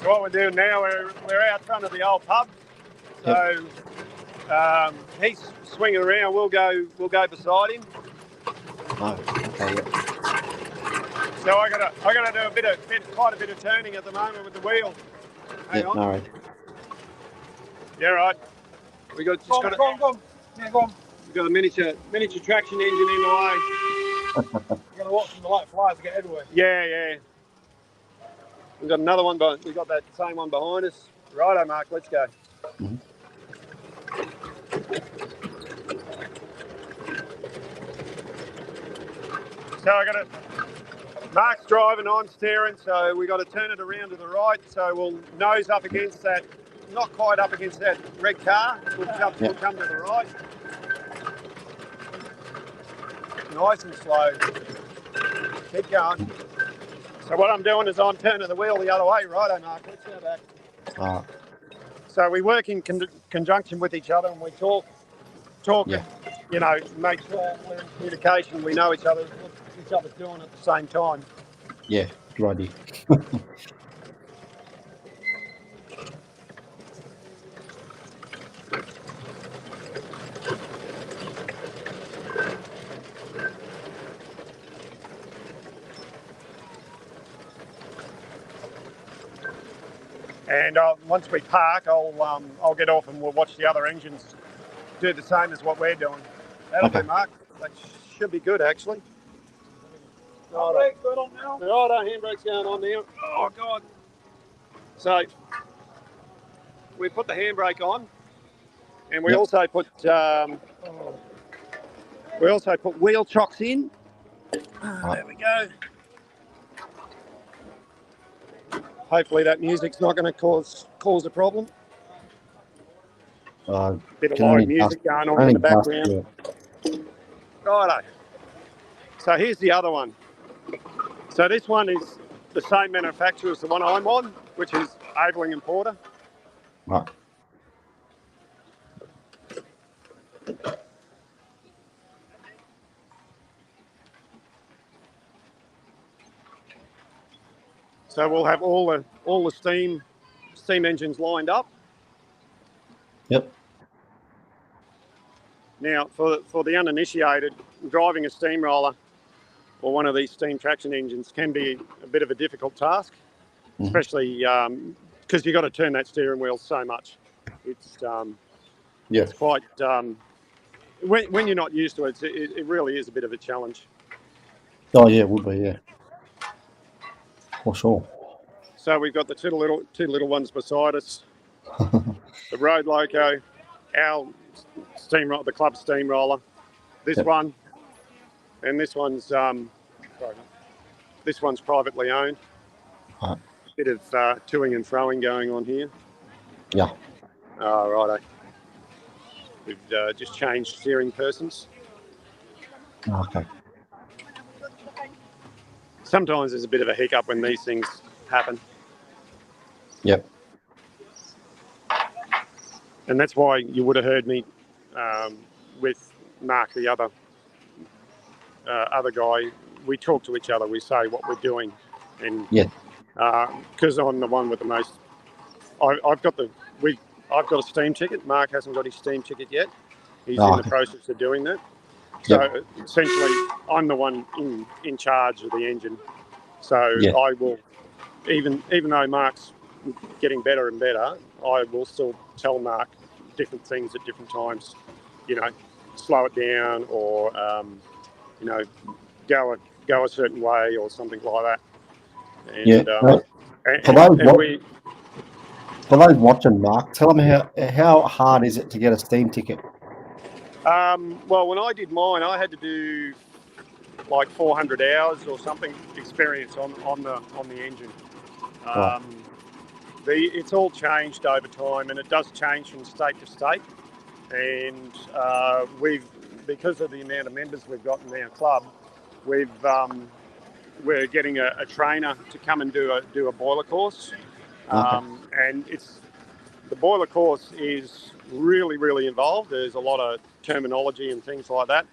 Speaker 1: So what we're doing now, we're out front of the old pub. So he's swinging around. We'll go beside him.
Speaker 2: Oh, okay, yeah.
Speaker 1: So I gotta do quite a bit of turning at the moment with the wheel. Hang on.
Speaker 2: No worries.
Speaker 1: Yeah, right. We got
Speaker 4: Go on. Yeah, go on.
Speaker 1: we've got a miniature traction engine in the way.
Speaker 4: You're going to watch them, the light flies to get everywhere.
Speaker 1: Yeah. We've got another one, but we've got that same one behind us. Righto, Mark. Let's go.
Speaker 2: Mhm.
Speaker 1: So Mark's driving, I'm steering, so we got to turn it around to the right. So we'll nose up against that, not quite up against that red car. We'll come to the right. Nice and slow. Keep going. So what I'm doing is I'm turning the wheel the other way. Righto, Mark. Let's go back. So we work in conjunction with each other, and we talk,
Speaker 2: Yeah.
Speaker 1: and, make sure we're in communication. We know each other, what each other's doing at the same time.
Speaker 2: Yeah, righty.
Speaker 1: And once we park, I'll get off and we'll watch the other engines do the same as what we're doing. That'll
Speaker 2: Okay.
Speaker 1: do, Mark. That should be good, actually.
Speaker 4: Handbrake going on now?
Speaker 1: Righto, handbrake's going on now. Oh, God. So we put the handbrake on, and we
Speaker 2: Yep.
Speaker 1: also put wheel chocks in. There we go. Hopefully that music's not going to cause a problem. Bit of
Speaker 2: Can
Speaker 1: live
Speaker 2: only
Speaker 1: music going on in
Speaker 2: only
Speaker 1: the
Speaker 2: pass
Speaker 1: background.
Speaker 2: through it.
Speaker 1: Righto. So here's the other one. So this one is the same manufacturer as the one I'm on, which is Aveling and Porter.
Speaker 2: Right.
Speaker 1: So we'll have all the steam engines lined up.
Speaker 2: Yep.
Speaker 1: Now, for the uninitiated, driving a steamroller or one of these steam traction engines can be a bit of a difficult task, especially because you've got to turn that steering wheel so much. It's quite when you're not used to it, it really is a bit of a challenge.
Speaker 2: Oh yeah, it would be, yeah. For sure.
Speaker 1: So we've got the two little ones beside us. The Road Loco, our steamroller, the club steamroller. This
Speaker 2: Yep.
Speaker 1: one, and this one's privately owned.
Speaker 2: Right.
Speaker 1: Bit of toing and froing going on here.
Speaker 2: Yeah.
Speaker 1: Oh, righto. We've just changed steering persons.
Speaker 2: Okay.
Speaker 1: Sometimes there's a bit of a hiccup when these things happen.
Speaker 2: Yep.
Speaker 1: And that's why you would have heard me with Mark, the other guy. We talk to each other. We say what we're doing, and because I'm the one with the most. I've got a steam ticket. Mark hasn't got his steam ticket yet. He's in the process of doing that. So essentially, I'm the one in charge of the engine. So I will, even though Mark's getting better and better, I will still tell Mark different things at different times. You know, slow it down, or you know, go a certain way, or something like that. And,
Speaker 2: for those watching, Mark, tell them how hard is it to get a steam ticket?
Speaker 1: Well, when I did mine, I had to do like 400 hours or something experience on the engine.
Speaker 2: Right.
Speaker 1: It's all changed over time, and it does change from state to state. And because of the amount of members we've got in our club, we're getting a trainer to come and do a boiler course. And the boiler course is really, really involved. There's a lot of terminology and things like that.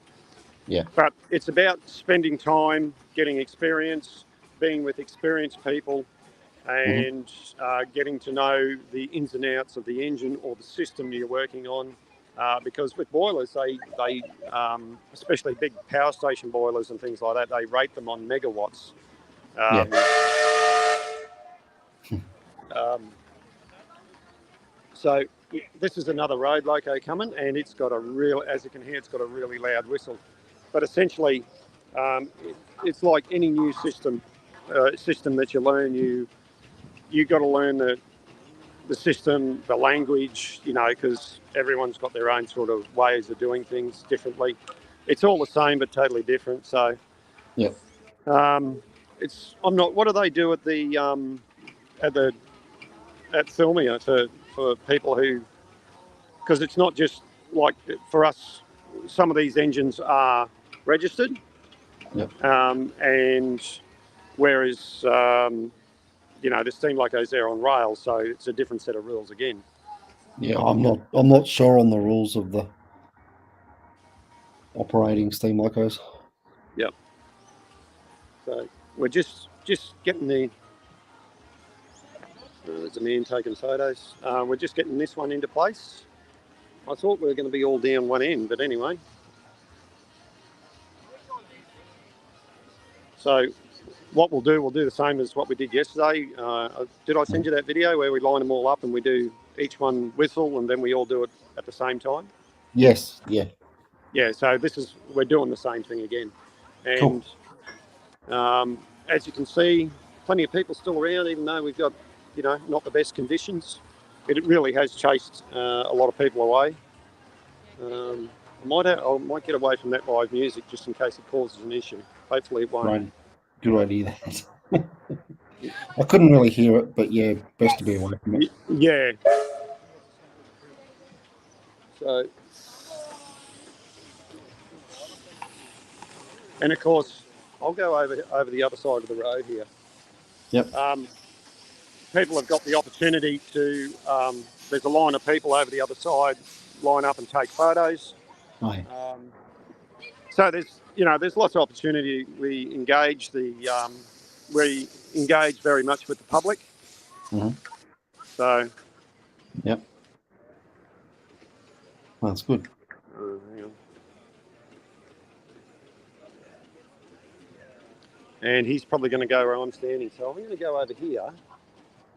Speaker 2: Yeah.
Speaker 1: But it's about spending time, getting experience, being with experienced people, and getting to know the ins and outs of the engine or the system you're working on. Because with boilers, they especially big power station boilers and things like that, they rate them on megawatts. So this is another Road Loco coming, and it's got as you can hear, it's got a really loud whistle. But essentially, it's like any new system that you learn. You got to learn the system, the language, because everyone's got their own sort of ways of doing things differently. It's all the same but totally different. So, I'm not. What do they do at Thilmia for people who? Because it's not just like for us. Some of these engines are registered, and whereas the Steam Locos there on rails, so it's a different set of rules again.
Speaker 2: Yeah, I'm not sure on the rules of the operating Steam Locos.
Speaker 1: Yep. So we're just getting the. There's a man taking photos. We're just getting this one into place. I thought we were going to be all down one end, but anyway. So what we'll do the same as what we did yesterday. Did I send you that video where we line them all up and we do each one whistle and then we all do it at the same time?
Speaker 2: Yes, yeah.
Speaker 1: Yeah, so we're doing the same thing again. And as you can see, plenty of people still around, even though we've got, not the best conditions. It really has chased a lot of people away. I might get away from that live music just in case it causes an issue. Hopefully it won't.
Speaker 2: Right. Good idea. I couldn't really hear it, but yeah, best to be away from it.
Speaker 1: Yeah. So, and of course, I'll go over the other side of the road here.
Speaker 2: Yep.
Speaker 1: People have got the opportunity to. There's a line of people over the other side line up and take photos.
Speaker 2: Right.
Speaker 1: So there's lots of opportunity. We engage very much with the public.
Speaker 2: Mm-hmm.
Speaker 1: So.
Speaker 2: Yep. That's good.
Speaker 1: Hang on. And he's probably going to go where I'm standing. So I'm going to go over here.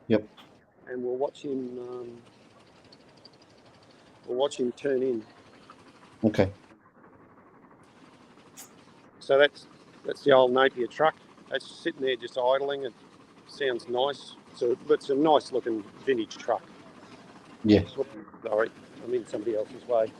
Speaker 2: Yep.
Speaker 1: And we'll watch him. We'll watch him turn in.
Speaker 2: Okay.
Speaker 1: So that's the old Napier truck. That's sitting there just idling. It's sounds nice. So it's a nice looking vintage truck.
Speaker 2: Yeah.
Speaker 1: Sorry, I'm in somebody else's way.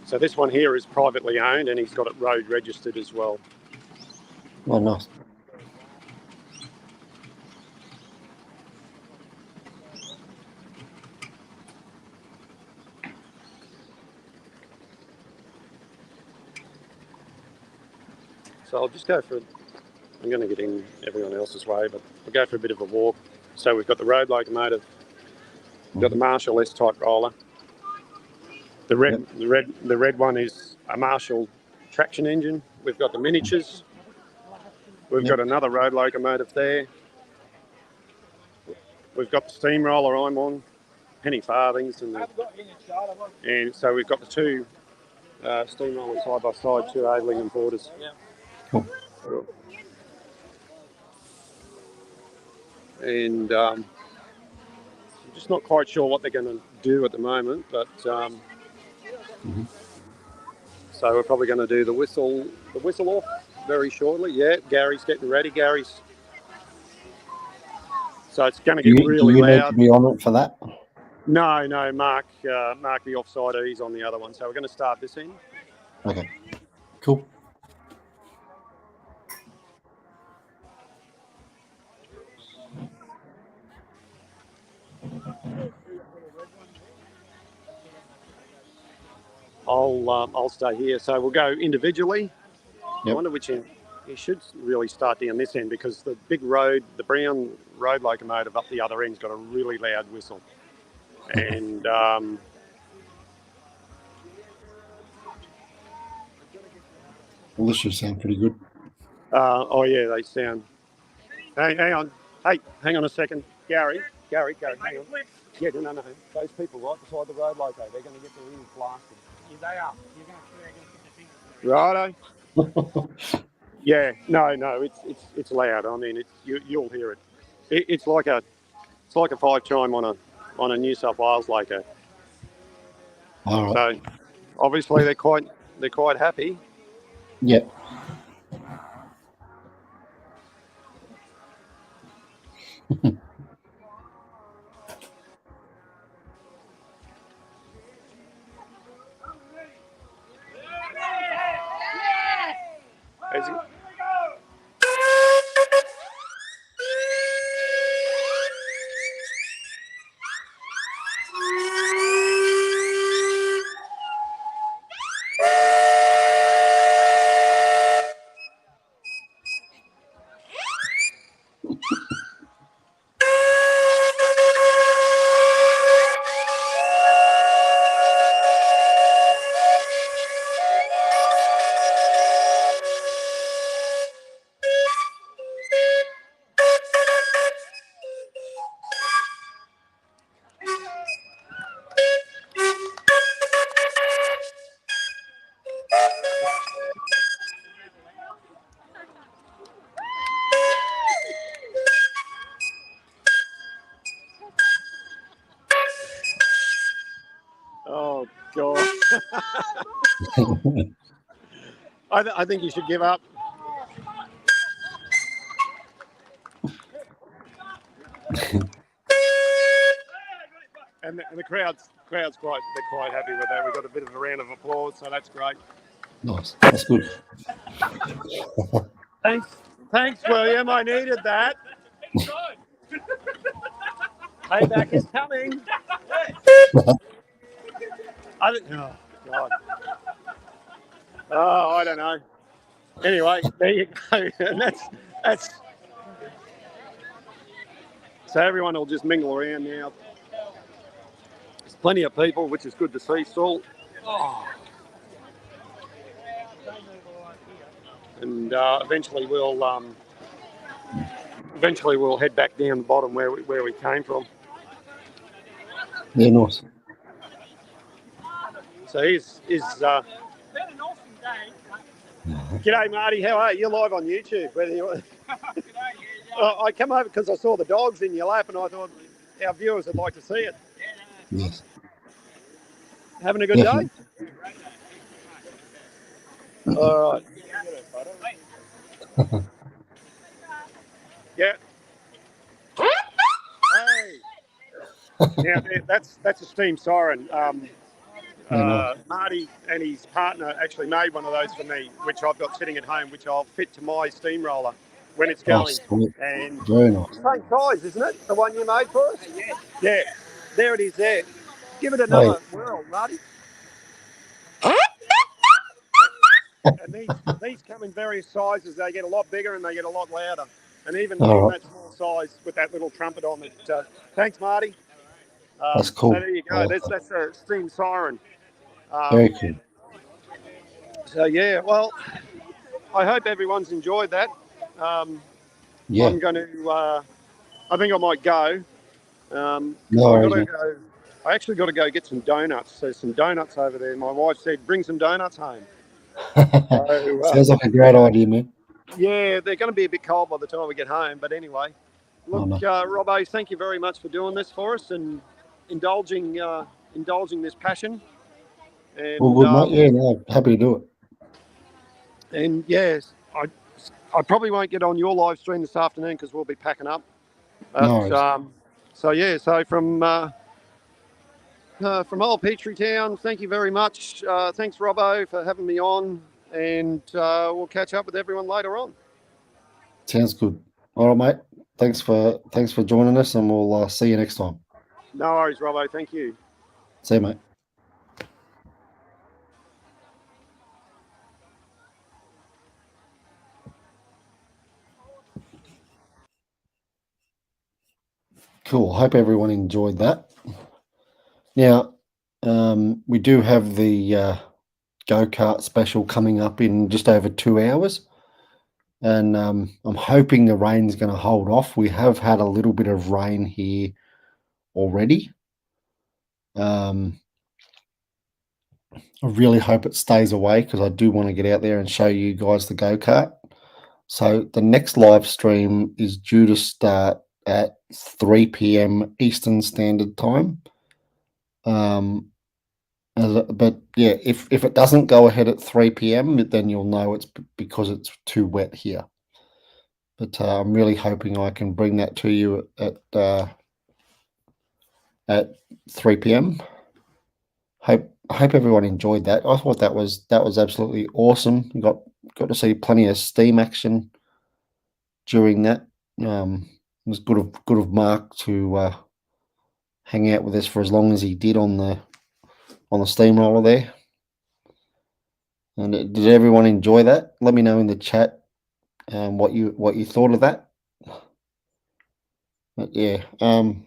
Speaker 1: So this one here is privately owned and he's got it road registered as well.
Speaker 2: Oh, nice.
Speaker 1: So I'll just go for, I'm going to get in everyone else's way, but we'll go for a bit of a walk. So we've got the road locomotive, we've got the Marshall S-type roller. The red one is a Marshall traction engine. We've got the miniatures. We've got another road locomotive there. We've got the steamroller I'm on, penny farthings, and so we've got the two steamrollers side by side, two Adlingham Porters.
Speaker 4: Yeah.
Speaker 2: Cool.
Speaker 1: And I'm just not quite sure what they're going to do at the moment, but so we're probably going to do the whistle off very shortly. Yeah, Gary's getting ready. So it's going to get really
Speaker 2: do you
Speaker 1: loud.
Speaker 2: need to be on it for that?
Speaker 1: No, Mark the offside, he's on the other one. So we're going to start this end.
Speaker 2: Okay. Cool.
Speaker 1: I'll stay here. So we'll go individually.
Speaker 2: Yep.
Speaker 1: I wonder which end. You should really start down this end because the big road, the brown road locomotive up the other end's got a really loud whistle. And
Speaker 2: Well, this should sound pretty good.
Speaker 1: oh yeah, they sound. Hey, hang on. Hey, hang on a second. Gary, hang on. Yeah, no. Those people right beside the road loco, they're going to get their ears blasted.
Speaker 3: Yeah, they are. You're going to put their fingers.
Speaker 1: Righto. Yeah, no, it's loud. I mean, you'll hear it. It's like a 5-chime on a New South Wales loco.
Speaker 2: All right.
Speaker 1: So obviously they're quite happy.
Speaker 2: Yep.
Speaker 1: Is it? Oh God! I think you should give up. And the crowd's quite happy with that. We've got a bit of a round of applause, so that's great.
Speaker 2: Nice. That's good.
Speaker 1: Thanks, William. I needed that. Payback is coming. Oh God. Oh, I don't know. Anyway, there you go. And that's. So everyone will just mingle around now. There's plenty of people, which is good to see still. Oh. And eventually we'll head back down the bottom where we came from.
Speaker 2: Yeah, nice.
Speaker 1: So he's
Speaker 3: It's been an awesome day.
Speaker 1: G'day, Marty. How are you? You're live on YouTube. I come over because I saw the dogs in your lap, and I thought our viewers would like to see it.
Speaker 2: Yes.
Speaker 1: Having a good
Speaker 2: Definitely.
Speaker 1: day? All right. Yeah. Hey. Now that's a steam siren. Marty and his partner actually made one of those for me, which I've got sitting at home, which I'll fit to my steamroller when it's going.
Speaker 2: Sweet.
Speaker 1: And
Speaker 2: Very nice.
Speaker 1: same size, isn't it? The one you made for us? Yeah. There it is there. Give it another whirl, Marty. And these come in various sizes. They get a lot bigger and they get a lot louder. And even that small size with that little trumpet on it. Thanks, Marty.
Speaker 2: That's cool.
Speaker 1: So there you go. That's a steam siren.
Speaker 2: Very cool.
Speaker 1: So yeah, well, I hope everyone's enjoyed that.
Speaker 2: Yeah.
Speaker 1: I'm going to. I think I might go. I actually got to go get some donuts. There's some donuts over there. My wife said, "Bring some donuts home."
Speaker 2: Sounds like a great idea, man.
Speaker 1: Yeah, they're going to be a bit cold by the time we get home. But anyway, look, Robbo, thank you very much for doing this for us and indulging this passion. And,
Speaker 2: well, good, mate. Yeah, no, happy to do it.
Speaker 1: And yes, I probably won't get on your live stream this afternoon because we'll be packing up. So yeah, so from old Petrie Town, thank you very much. Thanks, Robbo, for having me on, and we'll catch up with everyone later on.
Speaker 2: Sounds good. All right, mate. Thanks for joining us, and we'll see you next time.
Speaker 1: No worries, Robbo. Thank you.
Speaker 2: See you, mate. Cool. Hope everyone enjoyed that. Now, we do have the go-kart special coming up in just over 2 hours. And I'm hoping the rain's going to hold off. We have had a little bit of rain here already. I really hope it stays away because I do want to get out there and show you guys the go-kart. So the next live stream is due to start at 3 p.m. Eastern Standard Time. But yeah, if it doesn't go ahead at 3 p.m., then you'll know it's because it's too wet here. But I'm really hoping I can bring that to you at 3 p.m. Hope everyone enjoyed that. I thought that was absolutely awesome. Got to see plenty of steam action during that. It was good of Mark to hang out with us for as long as he did on the steamroller there. And did everyone enjoy that? Let me know in the chat what you thought of that. But yeah, I'm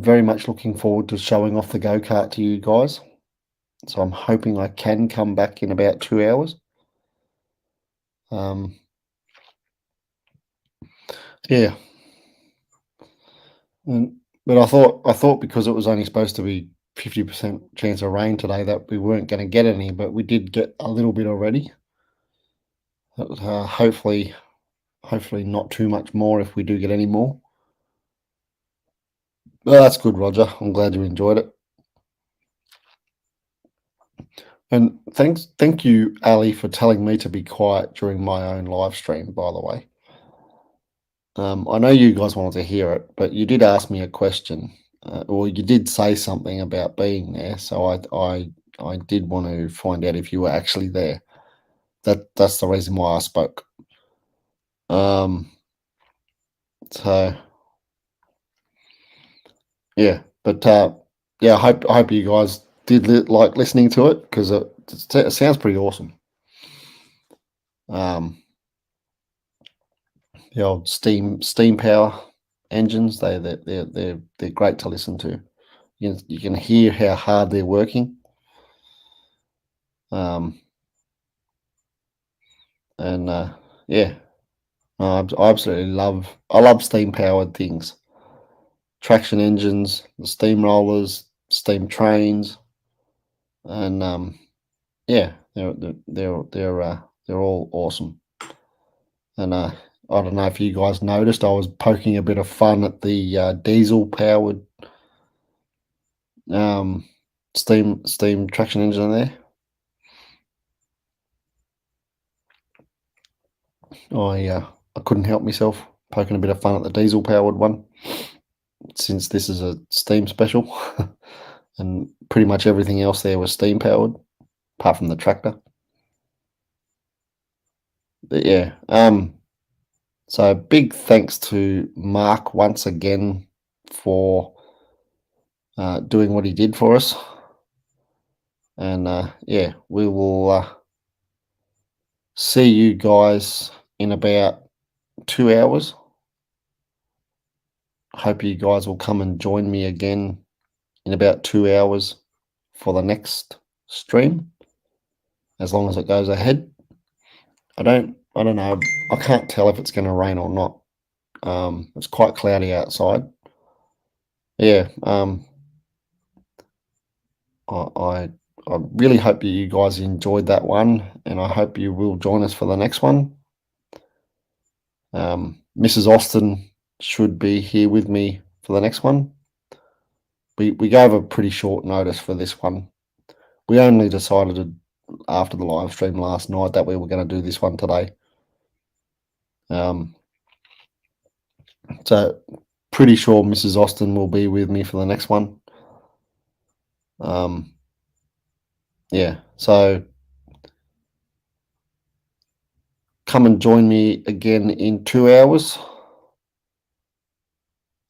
Speaker 2: very much looking forward to showing off the go-kart to you guys. So I'm hoping I can come back in about 2 hours. Yeah. But I thought because it was only supposed to be 50% chance of rain today that we weren't going to get any, but we did get a little bit already. Hopefully not too much more if we do get any more. Well, that's good, Roger. I'm glad you enjoyed it. And thank you, Ali, for telling me to be quiet during my own live stream, by the way. I know you guys wanted to hear it, but you did ask me a question, or you did say something about being there. So I did want to find out if you were actually there. That's the reason why I spoke. So yeah, but yeah, I hope you guys did like listening to it because it sounds pretty awesome. The old steam power engines, they're great to listen to. You can hear how hard they're working. Yeah, I absolutely love steam powered things. Traction engines, the steam rollers, steam trains, and yeah, they're all awesome. And I don't know if you guys noticed, I was poking a bit of fun at the diesel powered steam traction engine there. I couldn't help myself poking a bit of fun at the diesel powered one, since this is a steam special, and pretty much everything else there was steam powered, apart from the tractor. But yeah, so big thanks to Mark once again for doing what he did for us. And yeah, we will see you guys in about 2 hours. Hope you guys will come and join me again in about 2 hours for the next stream, as long as it goes ahead. I don't know. I can't tell if it's going to rain or not. It's quite cloudy outside. Yeah. I really hope that you guys enjoyed that one, and I hope you will join us for the next one. Mrs. Austin should be here with me for the next one. We gave a pretty short notice for this one. We only decided after the live stream last night that we were going to do this one today. So pretty sure Mrs. Austin will be with me for the next one. Yeah, so come and join me again in 2 hours.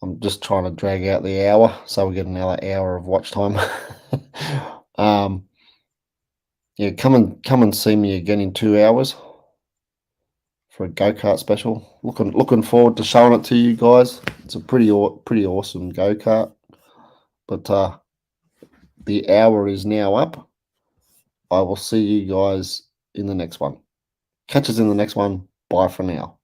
Speaker 2: I'm just trying to drag out the hour so we get another hour of watch time. Yeah, come and see me again in 2 hours for a go-kart special. Looking forward to showing it to you guys. It's a pretty awesome go-kart. But the hour is now up. I will see you guys in the next one. Catch us in the next one. Bye for now.